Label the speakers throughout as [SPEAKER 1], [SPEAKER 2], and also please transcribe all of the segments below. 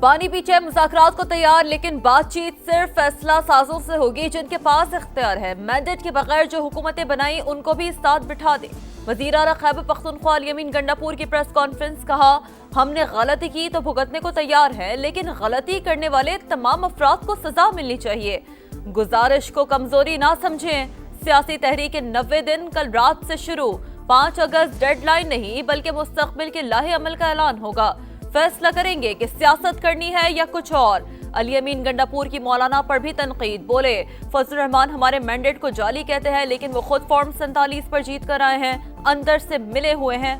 [SPEAKER 1] बानी पीछे मुज़ाकरात को तैयार, लेकिन बातचीत सिर्फ फैसला साजों से होगी जिनके पास इख्तियार है। मैंडेट के बगैर जो हुकूमतें बनाई उनको भी साथ बिठा दे। वज़ीर आला खैबर पख्तूनख्वा अल-यमीन गंडापुर की प्रेस कॉन्फ्रेंस, कहा हमने गलती की तो भुगतने को तैयार है, लेकिन गलती करने वाले तमाम अफराद को सजा मिलनी चाहिए। गुजारिश को कमजोरी ना समझें। सियासी तहरीक 90 दिन कल रात से शुरू। 5 अगस्त डेडलाइन नहीं बल्कि मुस्तकबिल के लाहे अमल का ऐलान होगा। फैसला करेंगे कि सियासत करनी है या कुछ और। अल-यमीन गंडापुर की मौलाना पर भी तनकीद, बोले फजल रहमान हमारे मैंडेट को जाली कहते हैं, लेकिन वो खुद फॉर्म 47 पर जीत कर आए हैं, अंदर से मिले हुए हैं।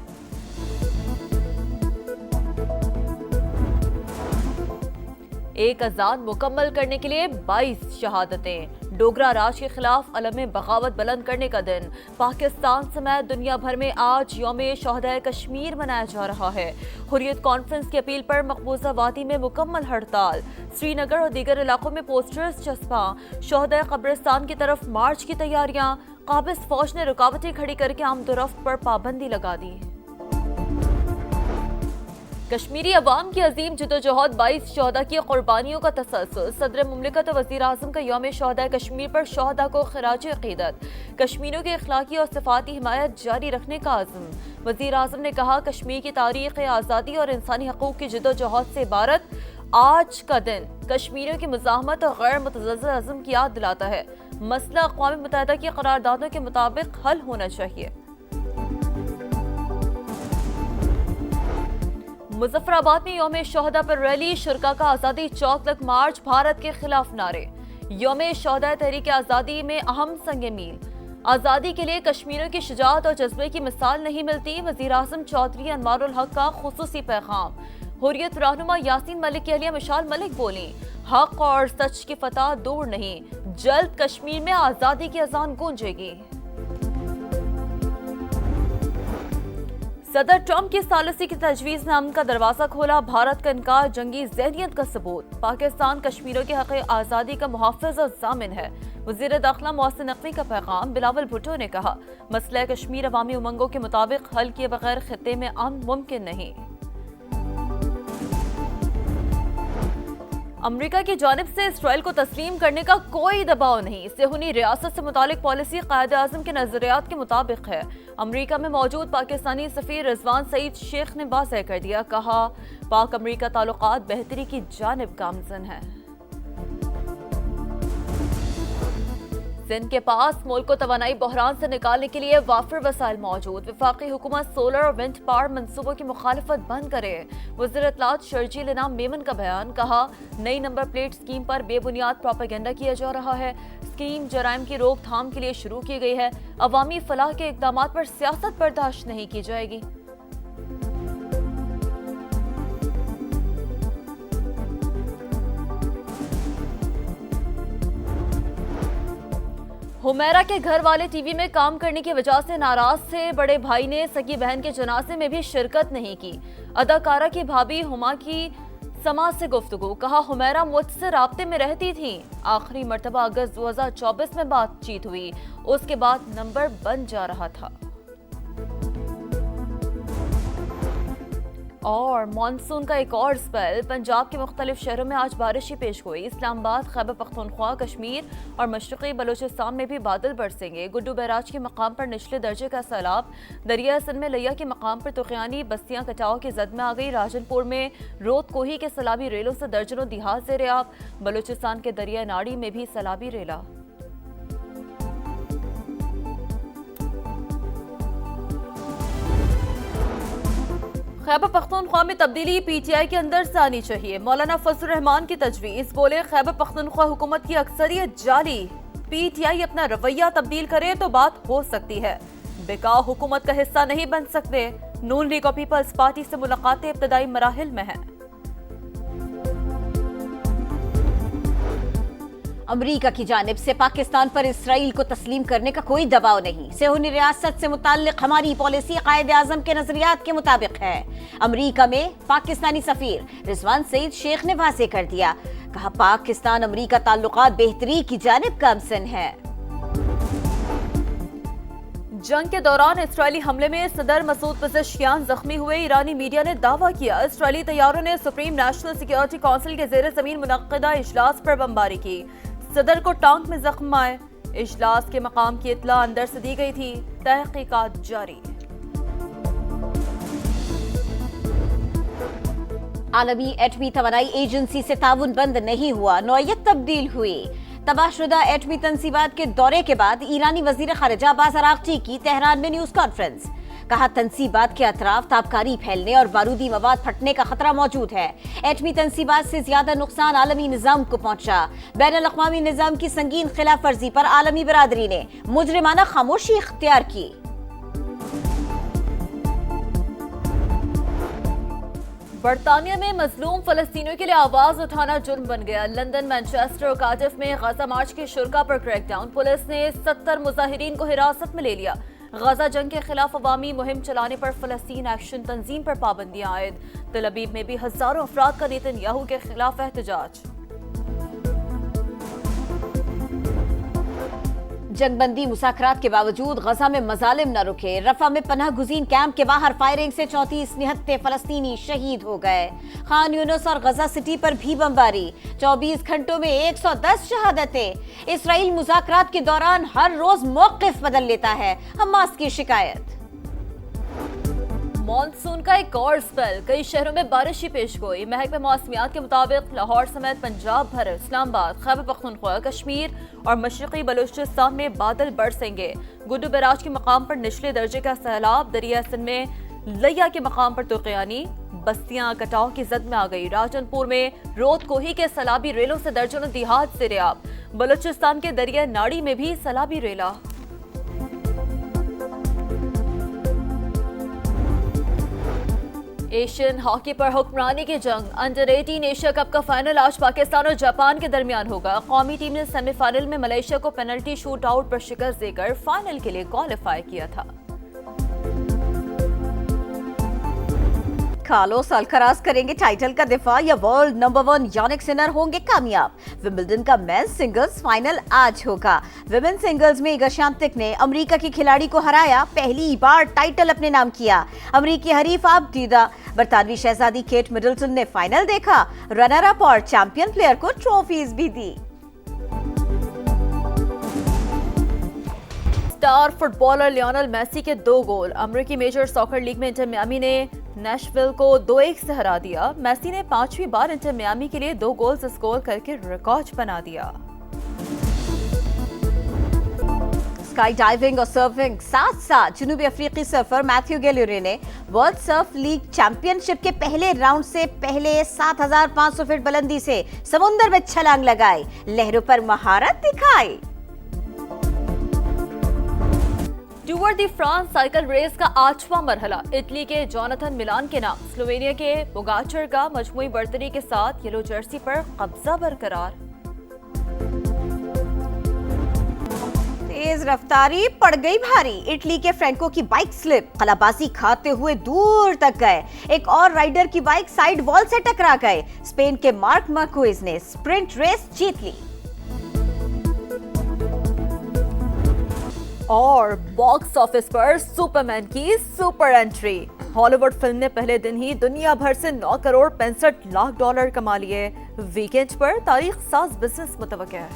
[SPEAKER 1] एक अजान मुकम्मल करने के लिए 22 शहादतें। डोगरा राज के खिलाफ अलम बगावत बुलंद करने का दिन। पाकिस्तान समेत दुनिया भर में आज यौम शहदाए कश्मीर मनाया जा रहा है। हुर्रियत कॉन्फ्रेंस की अपील पर मकबूजा वादी में मुकम्मल हड़ताल। श्रीनगर और दीगर इलाकों में पोस्टर्स चस्पा। शहदाए कब्रिस्तान की तरफ मार्च की तैयारियां। काबिज फौज ने रुकावटें खड़ी करके आमदोरफ्त पर पाबंदी लगा दी। कश्मीरी अवाम की अजीम जदोजहद 22 शहदा की कुर्बानियों का तसलसल। सदर मुमलिकत और वज़ीर आज़म का यौम शहदा कश्मीर पर शहदा को खिराज अक़ीदत। कश्मीरियों की अखलाकी और सिफाती हिमायत जारी रखने का आज़म। वज़ीर आज़म ने कहा कश्मीर की तारीख़ आज़ादी और इंसानी हकूक़ की जदोजहद से इबारत आज का दिन कश्मीरियों की मुज़ाहमत और गैर मुतज़्ज़ल अज़म की याद दिलाता है। मसला अक़वाम मुत्तहिदा की करारदादों के मुताबिक हल होना चाहिए। मुजफ्फराबाद में यौम शहदा पर रैली। शुरका का आज़ादी चौक तक मार्च। भारत के खिलाफ नारे। यौम शहदा तहरीक आज़ादी में अहम संग मील। आज़ादी के लिए कश्मीरियों की शुजाअत और जज्बे की मिसाल नहीं मिलती। वज़ीर आज़म चौधरी अनवारुल हक का खुसूसी पैगाम। हुर्रियत रहनुमा यासीन मलिक की अहलिया मिशाल मलिक बोली हक और सच की फतह दूर नहीं, जल्द कश्मीर में आज़ादी की अजान गूंजेगी। सदर ट्रंप की सालिसी की तजवीज़ ने अमन का दरवाजा खोला। भारत का इनकार जंगी ज़हनियत का सबूत। पाकिस्तान कश्मीरियों के हक़ आज़ादी का मुहाफ़िज़ और ज़ामिन है। वज़ीर दाखिला मोहसिन नकवी का पैगाम। बिलावल भुट्टो ने कहा मसला कश्मीर अवामी उमंगों के मुताबिक हल किए बगैर खित्ते में अमन मुमकिन नहीं। अमेरिका की जानिब से इसराइल को तस्लीम करने का कोई दबाव नहीं। सेहूनी रियासत से मुतालिक पॉलिसी कायद आज़म के नजरियात के मुताबिक है। अमेरिका में मौजूद पाकिस्तानी सफ़ीर रिजवान सईद शेख ने वाज़ेह कर दिया, कहा पाक अमेरिका ताल्लुकात बेहतरी की जानिब गामज़न है। सिंध के पास मुल्क को तवानाई बहरान से निकालने के लिए वाफिर वसाइल मौजूद। वफाकी हुकूमत सोलर और विंड पावर मनसूबों की मुखालिफत बंद करे। वज़ीर इत्तलात शर्जील इनाम मेमन का बयान, कहा नई नंबर प्लेट स्कीम पर बेबुनियाद प्रोपेगेंडा किया जा रहा है। स्कीम जराइम की रोकथाम के लिए शुरू की गई है। अवामी फलाह के इक़दामात पर सियासत बर्दाश्त नहीं की जाएगी। हुमैरा के घर वाले टीवी में काम करने की वजह से नाराज थे। बड़े भाई ने सगी बहन के जनाजे में भी शिरकत नहीं की। अदाकारा की भाभी हुमा की समा से गुफ्तगू, कहा हुमैरा मुझसे राब्ते में रहती थी। आखिरी मर्तबा अगस्त 2024 में बातचीत हुई, उसके बाद नंबर बन जा रहा था। और मानसून का एक और स्पेल। पंजाब के मुख्तलिफ शहरों में आज बारिश ही पेश हुई। इस्लामाबाद, खैबर पख्तूनख्वा, कश्मीर और मशरक़ी बलूचिस्तान में भी बादल बरसेंगे। गुड्डू बैराज के मकाम पर निचले दर्जे का सैलाब। दरिया सिंध में लिया के मकाम पर तुग़यानी बस्तियां कटाव की जद में आ गई। राजनपुर में रोत कोही के सैलाबी रेलों से दर्जनों दिहात ज़ेर-ए-आब। बलूचिस्तान के दरिया नाड़ी में भी सैलाबी रेला। खैबर पख्तूनख्वा में तब्दीली पीटीआई के अंदर से आनी चाहिए। मौलाना फजल रहमान की तजवीज़, बोले खैबर पख्तूनख्वा हुकूमत की अक्सरियत जाली। पीटीआई अपना रवैया तब्दील करे तो बात हो सकती है। बेकाऊ हुकूमत का हिस्सा नहीं बन सकते। नून लीग और पीपल्स पार्टी से मुलाकातें इब्तदाई मराहिल में हैं।
[SPEAKER 2] अमेरिका की जानिब से पाकिस्तान पर इसराइल को तस्लीम करने का कोई दबाव नहीं। सेहूनी रियासत से मुताल्लिक हमारी पॉलिसी कायद आज़म के नजरियात के मुताबिक है। अमेरिका में पाकिस्तानी सफीर रिजवान सईद शेख ने वाज़ेह कर दिया, कहा पाकिस्तान अमेरिका ताल्लुकात बेहतरी की जानिब गामज़न है।
[SPEAKER 1] जंग के दौरान इसराइली हमले में सदर मसूद पेज़ेश्कियान जख्मी हुए। ईरानी मीडिया ने दावा किया इसराइली तैयारों ने सुप्रीम नेशनल सिक्योरिटी काउंसिल के ज़ेर ज़मीन मुनक्किदा इजलास पर बमबारी की। सदर को टांग में जख्म आए। इजलास के मकाम की इत्तला अंदर से दी गई थी। तहकीकात जारी।
[SPEAKER 2] आलमी एटमी तवानाई एजेंसी से ताउन बंद नहीं हुआ, नौयत तब्दील हुई। तबाहशुदा एटमी तंसीबात के दौरे के बाद ईरानी वजीर खारिजा अब्बास अरागची की तेहरान में न्यूज कॉन्फ्रेंस। कहा तंसीबात के अतराफ ताबकारी फैलने और बारूदी मवाद फटने का खतरा मौजूद है। एटमी तंसीबात से ज्यादा नुकसान आलमी निजाम को पहुंचा। बैनुल अक़वामी निजाम की संगीन खिलाफ वर्जी पर आलमी बरादरी ने मुजरिमाना खामोशी इख्तियार की।
[SPEAKER 1] बरतानिया में मजलूम फलस्तीनियों के लिए आवाज उठाना जुर्म बन गया। लंदन, मैनचेस्टर और कार्डिफ में गजा मार्च के शुरा पर क्रैकडाउन। पुलिस ने 70 मुजाहिरीन को हिरासत में ले लिया। गजा जंग के खिलाफ अवामी मुहिम चलाने पर फलस्तीन एक्शन तंजीम पर पाबंदियां आयद। तल अबीब में भी हजारों अफराद का नेतन्याहू के खिलाफ एहतजाज।
[SPEAKER 2] जंगबंदी मुसाखरात के बावजूद गजा में मजालिम न रुके। रफा में पनाह गुजीन कैंप के बाहर फायरिंग से 34 निहत्ते फलस्तीनी शहीद हो गए। खान यूनुस और गजा सिटी पर भी बमबारी। 24 घंटों में 110 शहादतें। इसराइल मुसाखरात के दौरान हर रोज मौक़िफ़ बदल लेता है, हमास की शिकायत।
[SPEAKER 1] मॉनसून का एक और स्पेल, कई शहरों में बारिश ही पेश गोई। महकमे मौसमियात के मुताबिक लाहौर समेत पंजाब भर, इस्लामाबाद, खैबर पख्तूनख्वा, कश्मीर और मशरक़ी बलूचिस्तान में बादल बरसेंगे। गुड्डू बैराज के मकाम पर निचले दर्जे का सैलाब। दरिया सिंध में लिया के मकाम पर तुर्कयानी। बस्तियां कटाव की जद में आ गई। राजनपुर में रोद कोही के सैलाबी रेलों से दर्जनों दिहात से रेआब। बलूचिस्तान के दरिया नाड़ी में भी सैलाबी रेला। एशियन हॉकी पर हुक्मरानी की जंग। अंडर 18 एशिया कप का फाइनल आज पाकिस्तान और जापान के दरमियान होगा। कौमी टीम ने सेमीफाइनल में मलेशिया को पेनल्टी शूट आउट पर शिकस्त देकर फाइनल के लिए क्वालिफाई किया था।
[SPEAKER 2] कार्लोस अल्काराज करेंगे टाइटल का दिफा या वर्ल्ड नंबर 1 यानिक सिनर होंगे कामयाब। विंबलडन का मेंस सिंगल्स फाइनल आज होगा। विमेन सिंगल्स में इगा श्वांतेक ने अमेरिका की खिलाड़ी को हराया, पहली बार टाइटल अपने नाम किया। अमेरिकी हरीफ आबदीदा बरतानवी शहजादी केट मिडलटन ने फाइनल देखा। रनर अप और चैंपियन प्लेयर को ट्रॉफीज भी दी।
[SPEAKER 1] स्टार फुटबॉलर लियोनेल मेसी के 2 गोल। अमेरिकी मेजर सॉकर लीग में इंटर मियामी ने नेशविल को 2-1 से हरा दिया। मेसी ने 5वीं बार इंटर मियामी के लिए 2 गोल स्कोर करके रिकॉर्ड बना दिया।
[SPEAKER 2] स्काई डाइविंग और सर्फिंग साथ साथ जनूबी अफ्रीकी सर्फर मैथ्यू गैल्यूरे ने वर्ल्ड सर्फ लीग चैंपियनशिप के पहले राउंड से पहले 7500 फीट बुलंदी से समुद्र में छलांग लगाई, लहरों पर महारत दिखाई।
[SPEAKER 1] टूर दी फ्रांस साइकिल रेस का 8वां मरहला इटली के जोनाथन मिलान के नाम। स्लोवेनिया के पोगाचर का मजमूई बर्तरी के साथ येलो जर्सी पर कब्जा बरकरार।
[SPEAKER 2] तेज रफ्तारी पड़ गई भारी। इटली के फ्रैंको की बाइक स्लिप, कलाबाजी खाते हुए दूर तक गए। एक और राइडर की बाइक साइड वॉल से टकरा गए। स्पेन के मार्क मार्क्वेज ने स्प्रिंट रेस जीत ली।
[SPEAKER 1] और बॉक्स ऑफिस पर सुपरमैन की सुपर एंट्री। हॉलीवुड फिल्म ने पहले दिन ही दुनिया भर से 9 करोड़ 65 लाख डॉलर कमा लिए। वीकेंड पर तारीख साज बिजनेस मुतवक्किल है।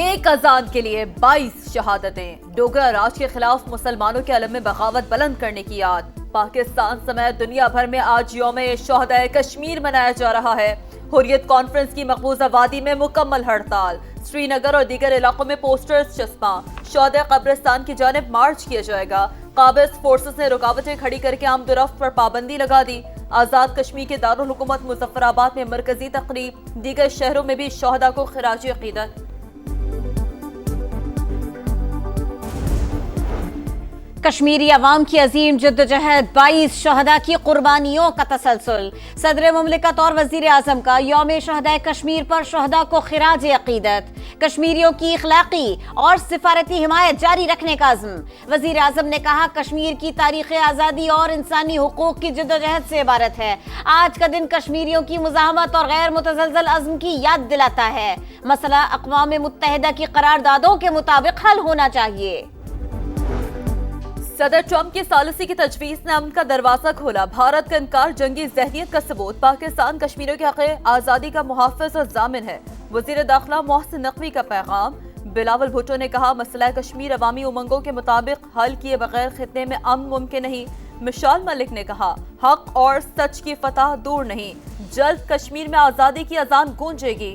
[SPEAKER 1] एक अजान के लिए 22 शहादतें। डोगरा राज के खिलाफ मुसलमानों के अलम में बगावत बुलंद करने की याद। पाकिस्तान समेत दुनिया भर में आज यौम शोहदाए कश्मीर मनाया जा रहा है। हुर्रियत कॉन्फ्रेंस की मकबूजा वादी में मुकम्मल हड़ताल। श्रीनगर और दीगर इलाकों में पोस्टर्स चस्पा। शोहदा कब्रिस्तान की जानिब मार्च किया जाएगा। काबिज फोर्सेस ने रुकावटें खड़ी करके आमदोरफ्त पर पाबंदी लगा दी। आजाद कश्मीर के दारुल हुकूमत मुजफ्फराबाद में मरकजी तकरीब। दीगर शहरों में भी शोहदा को खिराज अकीदत।
[SPEAKER 2] कश्मीरी अवाम की अजीम जद्दोजहद, 22 शहदा की कुर्बानियों का तसलसल। सदर मुमलिकत और वजीर आजम का यौम शहदाए कश्मीर पर शहदा को खिराज अकीदत। कश्मीरियों की इखलाकी और सिफारती हिमायत जारी रखने का अज़्म। वजीर आजम ने कहा कश्मीर की तारीख आज़ादी और इंसानी हुकूक की जद्दोजहद से इबारत है। आज का दिन कश्मीरियों की मुज़ाहमत और गैर मुतज़लज़ल अज़्म की याद दिलाता है। मसला अक़वाम मुत्तहिदा की करारदादों के मुताबिक हल होना चाहिए।
[SPEAKER 1] सदर ट्रंप की सालिसी की तजवीज ने अमन का दरवाजा खोला। भारत का इनकार जंगी जहनियत का सबूत। पाकिस्तान कश्मीरियों के हक़ आज़ादी का मुहाफ़िज़ और जामिन है। वज़ीर दाखिला मोहसिन नकवी का पैगाम। बिलावल भुट्टो ने कहा, मसला कश्मीर अवामी उमंगों के मुताबिक हल किए बगैर खित्ते में अमन मुमकिन नहीं। मिशाल मलिक ने कहा, हक और सच की फतह दूर नहीं, जल्द कश्मीर में आज़ादी की अजान गूंजेगी।